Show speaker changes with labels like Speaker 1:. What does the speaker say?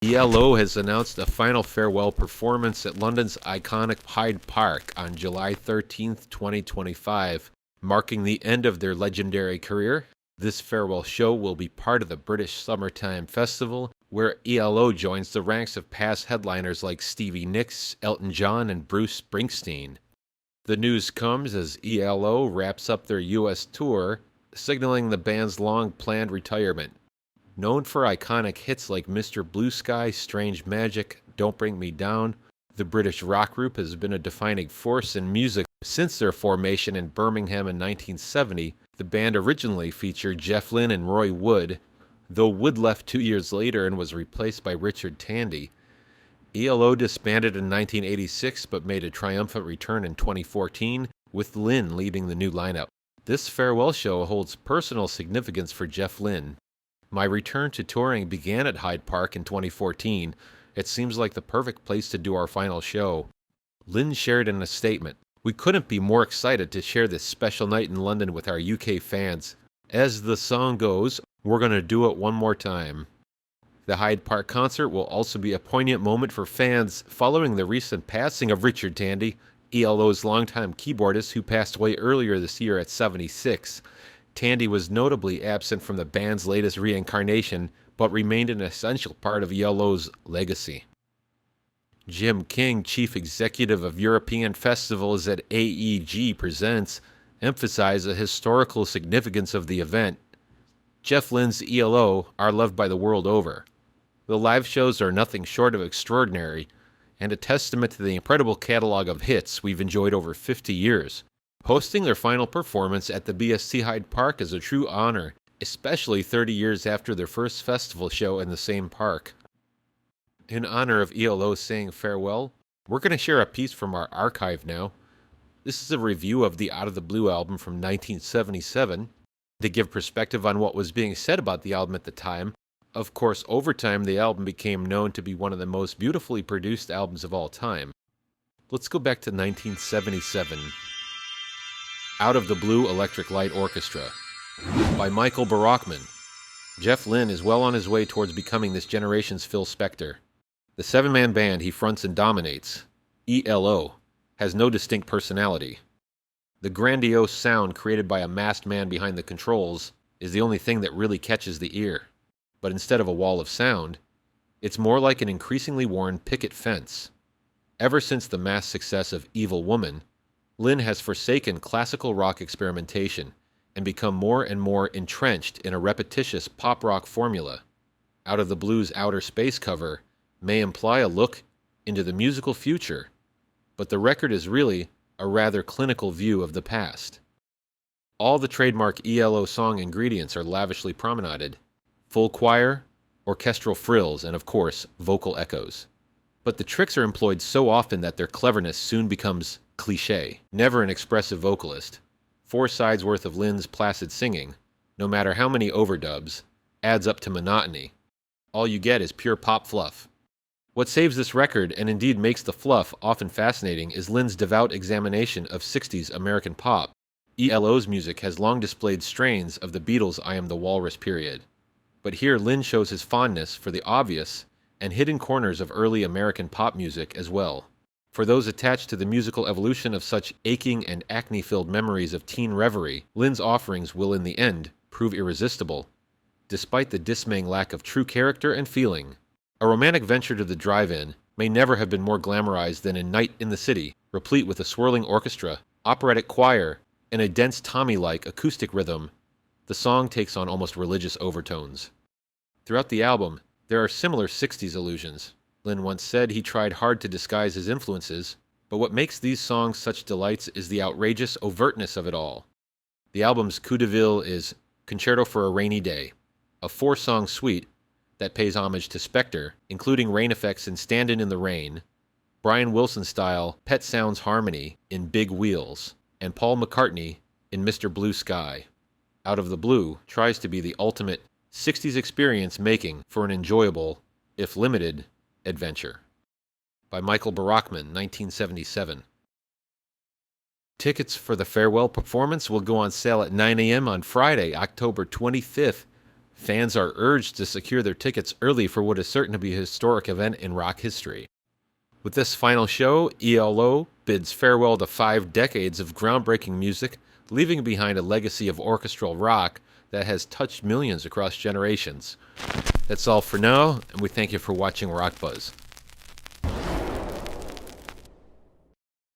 Speaker 1: ELO has announced a final farewell performance at London's iconic HYDE Park on July 13th, 2025, marking the end of their legendary career. This farewell show will be part of the British Summertime Festival, where ELO joins the ranks of past headliners like Stevie Nicks, Elton John, and Bruce Springsteen. The news comes as ELO wraps up their US tour, signaling the band's long-planned retirement. Known for iconic hits like Mr. Blue Sky, Strange Magic, Don't Bring Me Down, the British rock group has been a defining force in music since their formation in Birmingham in 1970. The band originally featured Jeff Lynne and Roy Wood, though Wood left 2 years later and was replaced by Richard Tandy. ELO disbanded in 1986 but made a triumphant return in 2014, with Lynne leading the new lineup. This farewell show holds personal significance for Jeff Lynne. My return to touring began at HYDE Park in 2014. It seems like the perfect place to do our final show. Lynne shared in a statement, "We couldn't be more excited to share this special night in London with our UK fans. As the song goes, we're going to do it one more time." The HYDE Park concert will also be a poignant moment for fans following the recent passing of Richard Tandy, ELO's longtime keyboardist who passed away earlier this year at 76. Tandy was notably absent from the band's latest reincarnation, but remained an essential part of ELO's legacy. Jim King, chief executive of European festivals at AEG Presents, emphasized the historical significance of the event. Jeff Lynne's ELO are loved by the world over. The live shows are nothing short of extraordinary, and a testament to the incredible catalog of hits we've enjoyed over 50 years. Hosting their final performance at the BST HYDE Park is a true honor, especially 30 years after their first festival show in the same park. In honor of ELO saying farewell, we're going to share a piece from our archive now. This is a review of the Out of the Blue album from 1977. To give perspective on what was being said about the album at the time, of course, over time the album became known to be one of the most beautifully produced albums of all time. Let's go back to 1977. Out of the Blue Electric Light Orchestra by Michael Barackman. Jeff Lynne is well on his way towards becoming this generation's Phil Spector. The seven-man band he fronts and dominates, ELO, has no distinct personality. The grandiose sound created by a masked man behind the controls is the only thing that really catches the ear. But instead of a wall of sound, it's more like an increasingly worn picket fence. Ever since the mass success of Evil Woman, Lynne has forsaken classical rock experimentation and become more and more entrenched in a repetitious pop rock formula. Out of the Blue's outer space cover may imply a look into the musical future, but the record is really a rather clinical view of the past. All the trademark ELO song ingredients are lavishly promenaded: full choir, orchestral frills, and of course, vocal echoes. But the tricks are employed so often that their cleverness soon becomes cliché. Never an expressive vocalist. 4 sides worth of Lynne's placid singing, no matter how many overdubs, adds up to monotony. All you get is pure pop fluff. What saves this record, and indeed makes the fluff often fascinating, is Lynne's devout examination of 60s American pop. ELO's music has long displayed strains of the Beatles' I Am the Walrus period. But here Lynne shows his fondness for the obvious and hidden corners of early American pop music as well. For those attached to the musical evolution of such aching and acne-filled memories of teen reverie, Lynne's offerings will in the end prove irresistible, despite the dismaying lack of true character and feeling. A romantic venture to the drive-in may never have been more glamorized than in Night in the City, replete with a swirling orchestra, operatic choir, and a dense Tommy-like acoustic rhythm. The song takes on almost religious overtones. Throughout the album, there are similar 60s allusions. Lynne once said he tried hard to disguise his influences, but what makes these songs such delights is the outrageous overtness of it all. The album's coup de ville is Concerto for a Rainy Day, a 4-song suite that pays homage to Spector, including rain effects in Standin' in the Rain, Brian Wilson-style Pet Sounds harmony in Big Wheels, and Paul McCartney in Mr. Blue Sky. Out of the Blue tries to be the ultimate 60s experience making for an enjoyable, if limited, adventure. By Michael Barackman, 1977. Tickets for the farewell performance will go on sale at 9 a.m. on Friday, October 25th. Fans are urged to secure their tickets early for what is certain to be a historic event in rock history. With this final show, ELO bids farewell to 5 decades of groundbreaking music, leaving behind a legacy of orchestral rock that has touched millions across generations. That's all for now, and we thank you for watching Rock Buzz.